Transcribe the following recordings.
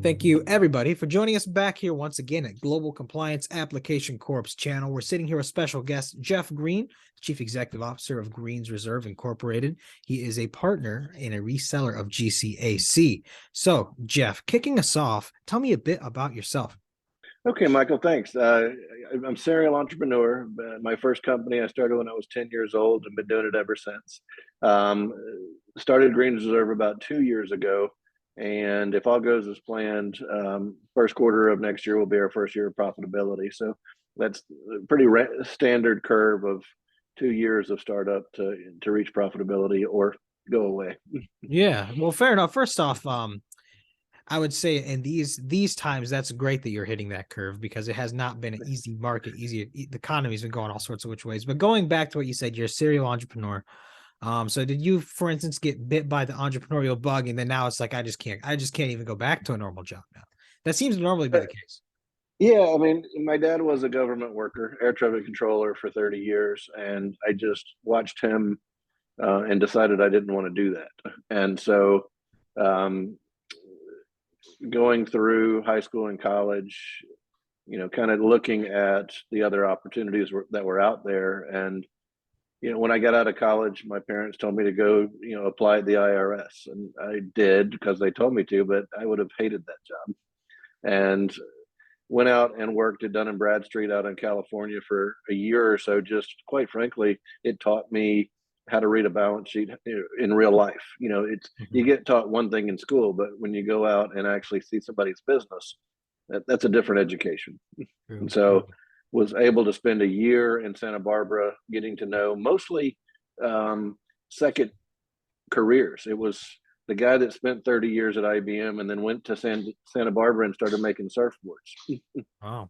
Thank you, everybody, for joining us back here once again at Global Compliance Application Corp's channel. We're sitting here with special guest Jeff Greene, Chief Executive Officer of Greene's Reserve Incorporated. He is a partner and a reseller of GCAC. So, Jeff, kicking us off, tell me a bit about yourself. Okay, Michael, thanks. I'm a serial entrepreneur. My first company I started when I was 10 years old and been doing it ever since. Started Greene's Reserve about 2 years ago. And if all goes as planned, first quarter of next year will be our first year of profitability. So that's a pretty standard curve of 2 years of startup to reach profitability or go away. Yeah, well, fair enough. First off, I would say in these times, that's great that you're hitting that curve because it has not been an easy market, the economy's been going all sorts of which ways. But going back to what you said, you're a serial entrepreneur. So did you, for instance, get bit by the entrepreneurial bug and then now it's like, I just can't even go back to a normal job now? That seems to normally be the case. Yeah, I mean, my dad was a government worker, air traffic controller for 30 years, and I just watched him and decided I didn't want to do that. And so going through high school and college, kind of looking at the other opportunities that were out there. And, when I got out of college, my parents told me to go, apply at the IRS. And I did because they told me to, but I would have hated that job. And went out and worked at Dun & Bradstreet out in California for a year or so. Just quite frankly, it taught me how to read a balance sheet in real life. You get taught one thing in school, but when you go out and actually see somebody's business, that's a different education. And so was able to spend a year in Santa Barbara getting to know mostly second careers. It was the guy that spent 30 years at IBM and then went to Santa Barbara and started making surfboards. Wow.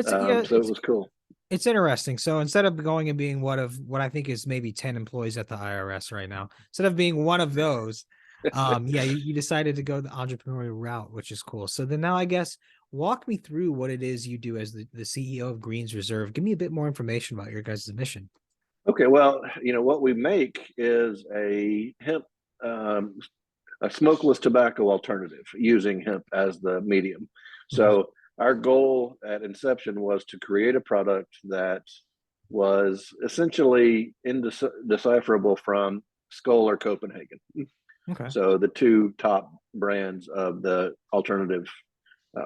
So it was cool. It's interesting. So instead of going and being one of what I think is maybe 10 employees at the IRS right now, instead of being one of those, you decided to go the entrepreneurial route, which is cool. So then now I guess walk me through what it is you do as the CEO of Greene's Reserve. Give me a bit more information about your guys' mission. Okay, well, what we make is a hemp, a smokeless tobacco alternative using hemp as the medium. So our goal at inception was to create a product that was essentially indecipherable from Skoal or Copenhagen. Okay. So the two top brands of the alternative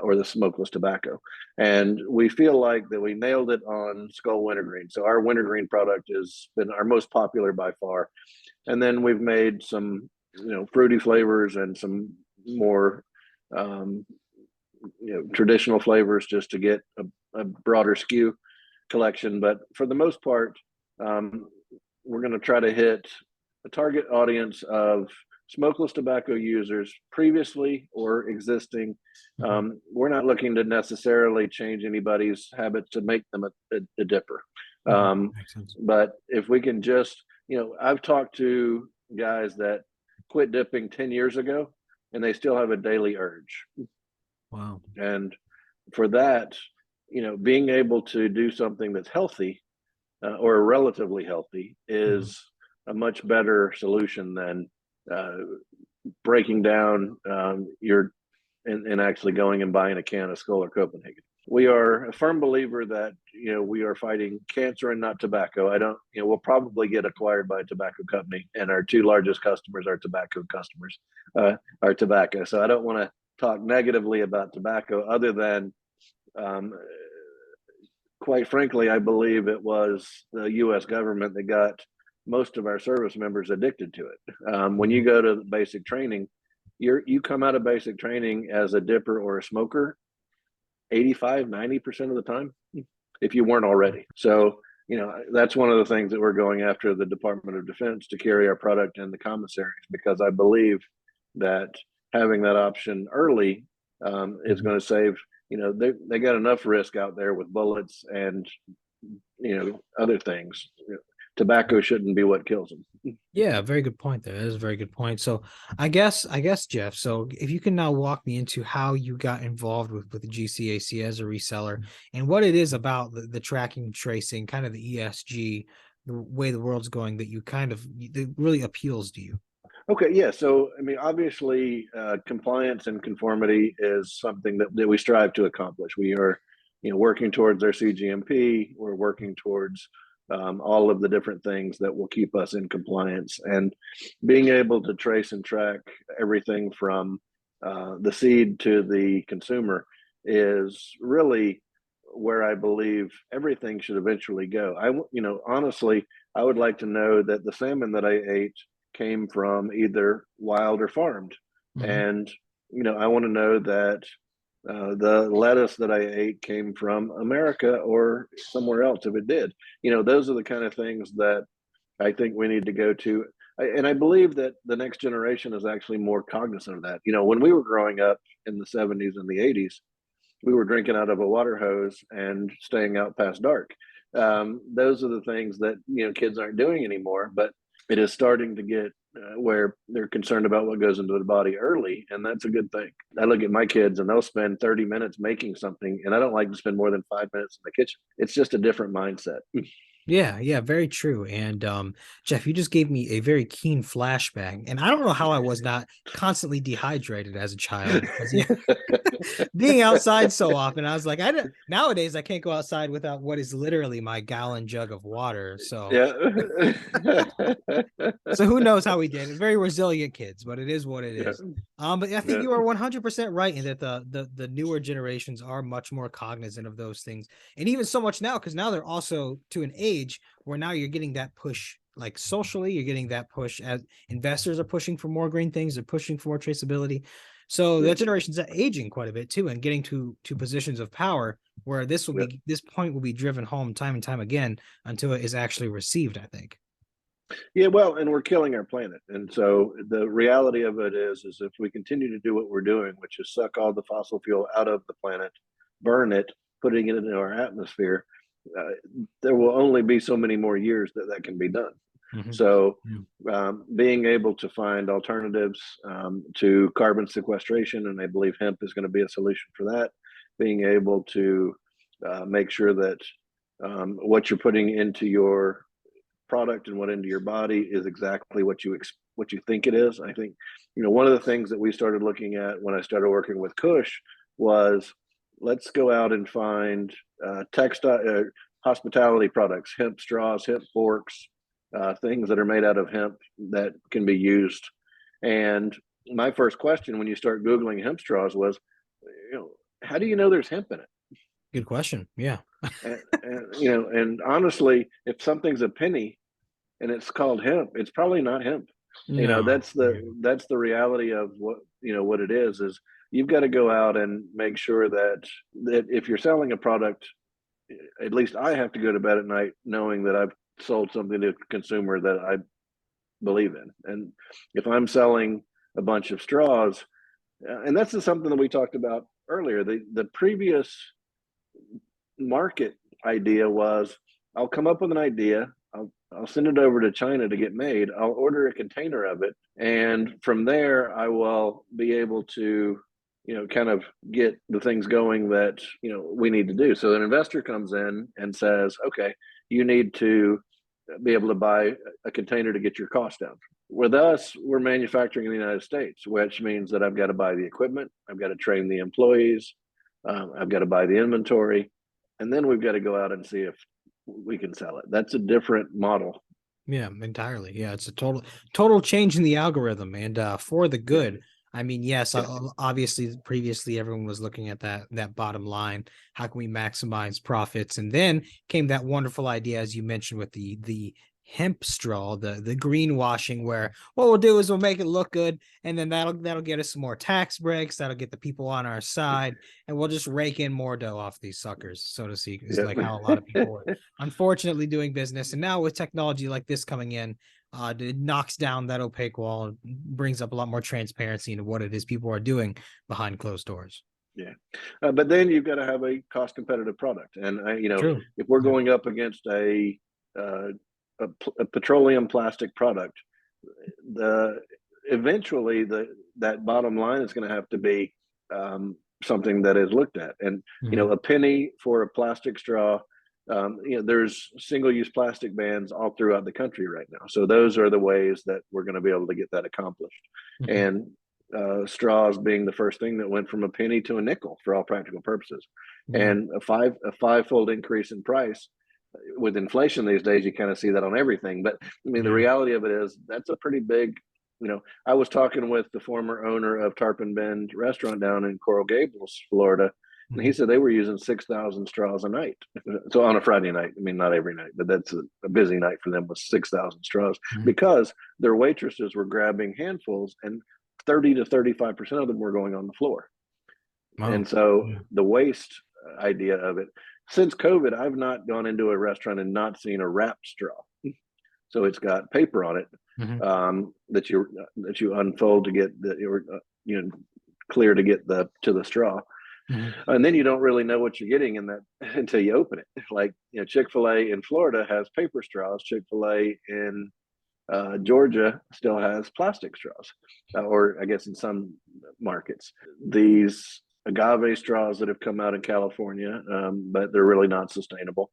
or the smokeless tobacco. And we feel like that we nailed it on Skoal Wintergreen. So our Wintergreen product has been our most popular by far. And then we've made some, fruity flavors and some more, traditional flavors just to get a broader SKU collection. But for the most part, we're going to try to hit a target audience of smokeless tobacco users previously or existing. We're not looking to necessarily change anybody's habit to make them a dipper. But if we can just, I've talked to guys that quit dipping 10 years ago and they still have a daily urge. Wow. And for that, being able to do something that's healthy or relatively healthy is a much better solution than breaking down and actually going and buying a can of Skoal or Copenhagen. We are a firm believer that we are fighting cancer and not tobacco. We'll probably get acquired by a tobacco company, and our two largest customers are tobacco customers, are tobacco. So I don't want to talk negatively about tobacco, other than quite frankly, I believe it was the U.S. government that got most of our service members addicted to it. When you go to basic training, you come out of basic training as a dipper or a smoker 85-90% of the time, if you weren't already. So that's one of the things that we're going after the Department of Defense to carry our product in the commissaries, because I believe that having that option early is going to save. They got enough risk out there with bullets and other things. Tobacco shouldn't be what kills them. Yeah, very good point there. That is a very good point. So I guess, Jeff, so if you can now walk me into how you got involved with the GCAC as a reseller and what it is about the tracking, tracing, kind of the ESG, the way the world's going that that really appeals to you. Okay, yeah. So, I mean, obviously, compliance and conformity is something that we strive to accomplish. We are, working towards our CGMP. We're working towards all of the different things that will keep us in compliance, and being able to trace and track everything from the seed to the consumer is really where I believe everything should eventually go. Honestly, I would like to know that the salmon that I ate came from either wild or farmed. Mhm. And, I want to know that the lettuce that I ate came from America or somewhere else if it did. Those are the kind of things that I think we need to go to. And I believe that the next generation is actually more cognizant of that. When we were growing up in the 70s and the 80s, we were drinking out of a water hose and staying out past dark. Those are the things that kids aren't doing anymore. But it is starting to get where they're concerned about what goes into the body early, and that's a good thing. I look at my kids, and they'll spend 30 minutes making something, and I don't like to spend more than 5 minutes in the kitchen. It's just a different mindset. Yeah, yeah, very true. And Jeff, you just gave me a very keen flashback. And I don't know how I was not constantly dehydrated as a child because yeah, being outside so often, I was like, nowadays I can't go outside without what is literally my gallon jug of water. So Yeah. so who knows how we did it? Very resilient kids, but it is what it Yeah. is. But I think Yeah. you are 100% right in that the newer generations are much more cognizant of those things, and even so much now because now they're also to an age where now you're getting that push, like socially, you're getting that push as investors are pushing for more green things, they're pushing for more traceability. So Yeah. that generation's aging quite a bit too, and getting to positions of power where Yeah. this point will be driven home time and time again until it is actually received, I think. Yeah, well, and we're killing our planet. And so the reality of it is if we continue to do what we're doing, which is suck all the fossil fuel out of the planet, burn it, putting it into our atmosphere, uh, there will only be so many more years that can be done. Mhm. So, Yeah. being able to find alternatives to carbon sequestration, and I believe hemp is going to be a solution for that, being able to make sure that what you're putting into your product and what into your body is exactly what you think it is. I think one of the things that we started looking at when I started working with Cush was let's go out and find textile hospitality products, hemp straws, hemp forks, things that are made out of hemp that can be used. And my first question when you start googling hemp straws was, how do you know there's hemp in it? Good question. Yeah. And honestly, if something's a penny and it's called hemp, it's probably not hemp. No. That's the reality of what it is you've got to go out and make sure that if you're selling a product, at least I have to go to bed at night knowing that I've sold something to a consumer that I believe in. And if I'm selling a bunch of straws, and that's just something that we talked about earlier, the previous market idea was I'll come up with an idea, I'll send it over to China to get made, I'll order a container of it, and from there I will be able to kind of get the things going that we need to do. So an investor comes in and says, okay, you need to be able to buy a container to get your cost down. With us, we're manufacturing in the United States, which means that I've got to buy the equipment, I've got to train the employees, I've got to buy the inventory, and then we've got to go out and see if we can sell it. That's a different model. Yeah, entirely. Yeah, it's a total change in the algorithm and for the Yeah. good. I mean, yes, Yeah. obviously previously everyone was looking at that bottom line. How can we maximize profits? And then came that wonderful idea, as you mentioned, with the hemp straw, the greenwashing, where what we'll do is we'll make it look good, and then that'll get us some more tax breaks, that'll get the people on our side, and we'll just rake in more dough off these suckers, so to speak, is like how a lot of people are unfortunately doing business. And now with technology like this coming in, it knocks down that opaque wall and brings up a lot more transparency into what it is people are doing behind closed doors. Yeah, but then you've got to have a cost competitive product, and True. if we're Yeah. going up against uh, a petroleum plastic product, the eventually that bottom line is going to have to be something that is looked at. And Mhm. a penny for a plastic straw there's single-use plastic bans all throughout the country right now. So those are the ways that we're going to be able to get that accomplished. And straws being the first thing that went from a penny to a nickel for all practical purposes, and a five-fold increase in price. With inflation these days, you kind of see that on everything. But I mean, the reality of it is that's a pretty big. I was talking with the former owner of Tarpon Bend restaurant down in Coral Gables, Florida, and he said they were using 6,000 straws a night. So on a Friday night, I mean, not every night, but that's a busy night for them with 6,000 straws because their waitresses were grabbing handfuls and 30 to 35% of them were going on the floor. And so the waste idea of it, since COVID, I've not gone into a restaurant and not seen a wrapped straw. So it's got paper on it that you unfold to get clear to get to the straw. And then you don't really know what you're getting in that until you open it. Like, Chick-fil-A in Florida has paper straws. Chick-fil-A in Georgia still has plastic straws, or I guess in some markets. These agave straws that have come out in California, but they're really not sustainable.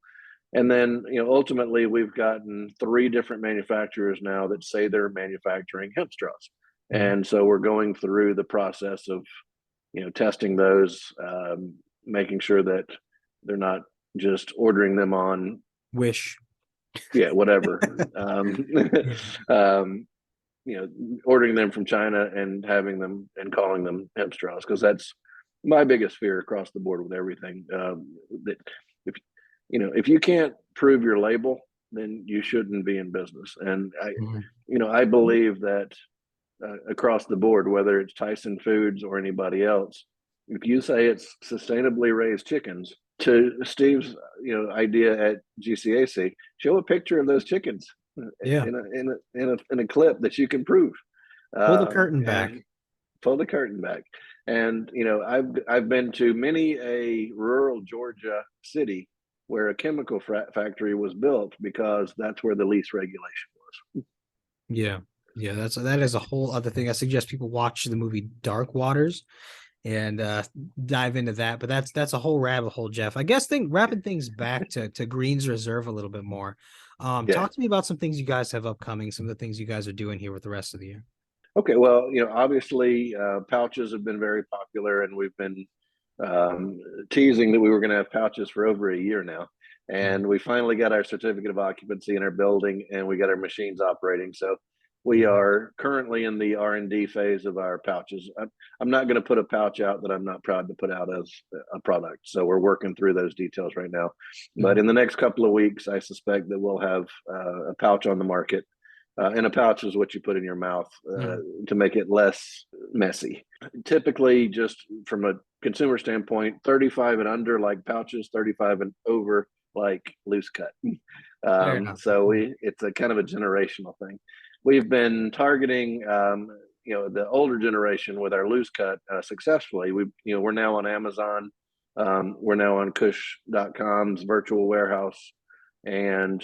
And then, ultimately, we've gotten 3 different manufacturers now that say they're manufacturing hemp straws. And so we're going through the process of, testing those, making sure that they're not just ordering them on Wish. Yeah, whatever. Ordering them from China and having them and calling them hemp straws, because that's my biggest fear across the board with everything. That if you can't prove your label, then you shouldn't be in business. And I believe that across the board, whether it's Tyson Foods or anybody else, if you say it's sustainably raised chickens, to Steve's idea at GCAC, show a picture of those chickens in a clip that you can prove. Pull the curtain back. Pull the curtain back. And I've been to many a rural Georgia city where a chemical factory was built because that's where the least regulation was. Yeah, that is a whole other thing. I suggest people watch the movie Dark Waters and dive into that. But that's a whole rabbit hole, Jeff. I guess wrapping things back to Greene's Reserve a little bit more. Talk to me about some things you guys have upcoming, some of the things you guys are doing here with the rest of the year. Okay, well, obviously pouches have been very popular, and we've been teasing that we were going to have pouches for over a year now. And we finally got our certificate of occupancy in our building, and we got our machines operating. So we are currently in the R&D phase of our pouches. I'm not going to put a pouch out that I'm not proud to put out as a product. So we're working through those details right now. But in the next couple of weeks, I suspect that we'll have a pouch on the market. And a pouch is what you put in your mouth to make it less messy. Typically, just from a consumer standpoint, 35 and under like pouches, 35 and over like loose cut. So it's a kind of a generational thing. We've been targeting the older generation with our loose cut successfully. We're now on Amazon. We're now on Kush.com's virtual warehouse, and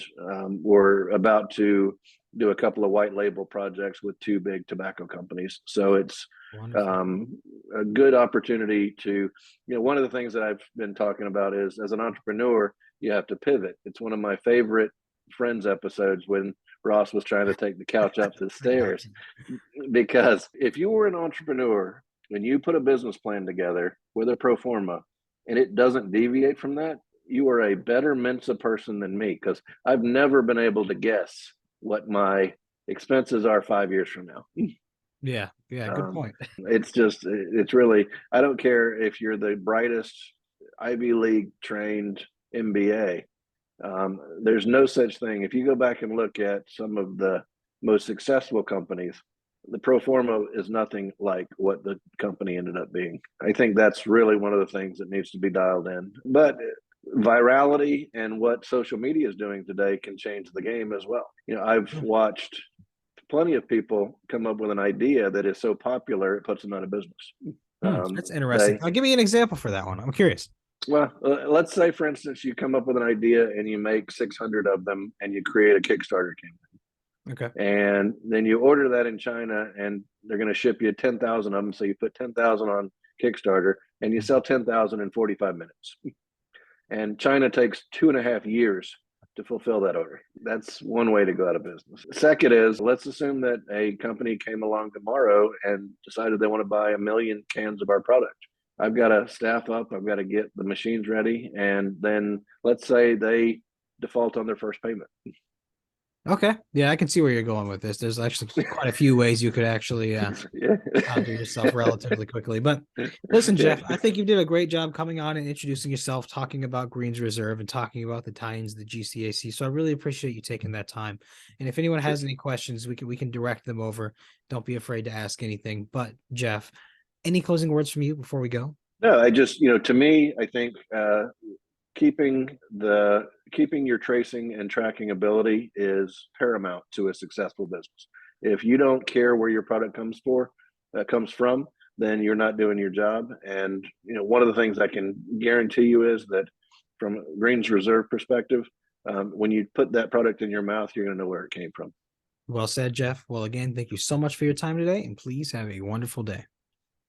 we're about to do a couple of white label projects with 2 big tobacco companies. So it's a good opportunity to, one of the things that I've been talking about is, as an entrepreneur, you have to pivot. It's one of my favorite Friends episodes when Ross was trying to take the couch up the stairs, because if you were an entrepreneur and you put a business plan together with a pro forma and it doesn't deviate from that, you are a better Mensa person than me, because I've never been able to guess what my expenses are 5 years from now. Yeah, good point. It's really, I don't care if you're the brightest Ivy League trained MBA. There's no such thing. If you go back and look at some of the most successful companies, the pro forma is nothing like what the company ended up being. I think that's really one of the things that needs to be dialed in. But virality and what social media is doing today can change the game as well. I've watched plenty of people come up with an idea that is so popular it puts them out of business. That's interesting. Give me an example for that one. I'm curious. Well, let's say, for instance, you come up with an idea and you make 600 of them and you create a Kickstarter campaign. Okay. And then you order that in China and they're going to ship you 10,000 of them. So you put 10,000 on Kickstarter and you sell 10,000 in 45 minutes. And China takes 2.5 years to fulfill that order. That's one way to go out of business. Second is, let's assume that a company came along tomorrow and decided they want to buy 1 million cans of our product. I've got to staff up, I've got to get the machines ready, and then let's say they default on their first payment. Okay. Yeah, I can see where you're going with this. There's actually quite a few ways you could actually Yeah. counter yourself relatively quickly. But listen, Jeff, Yeah. I think you did a great job coming on and introducing yourself, talking about Greene's Reserve and talking about the tie-ins, the GCAC. So I really appreciate you taking that time. And if anyone has any questions, we can direct them over. Don't be afraid to ask anything. But Jeff, any closing words from you before we go? No, I just, to me, I think keeping your tracing and tracking ability is paramount to a successful business. If you don't care where your product comes from, then you're not doing your job. And one of the things I can guarantee you is that from Greene's Reserve perspective, when you put that product in your mouth, you're going to know where it came from. Well said, Jeff. Well, again, thank you so much for your time today, and please have a wonderful day.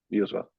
You as well.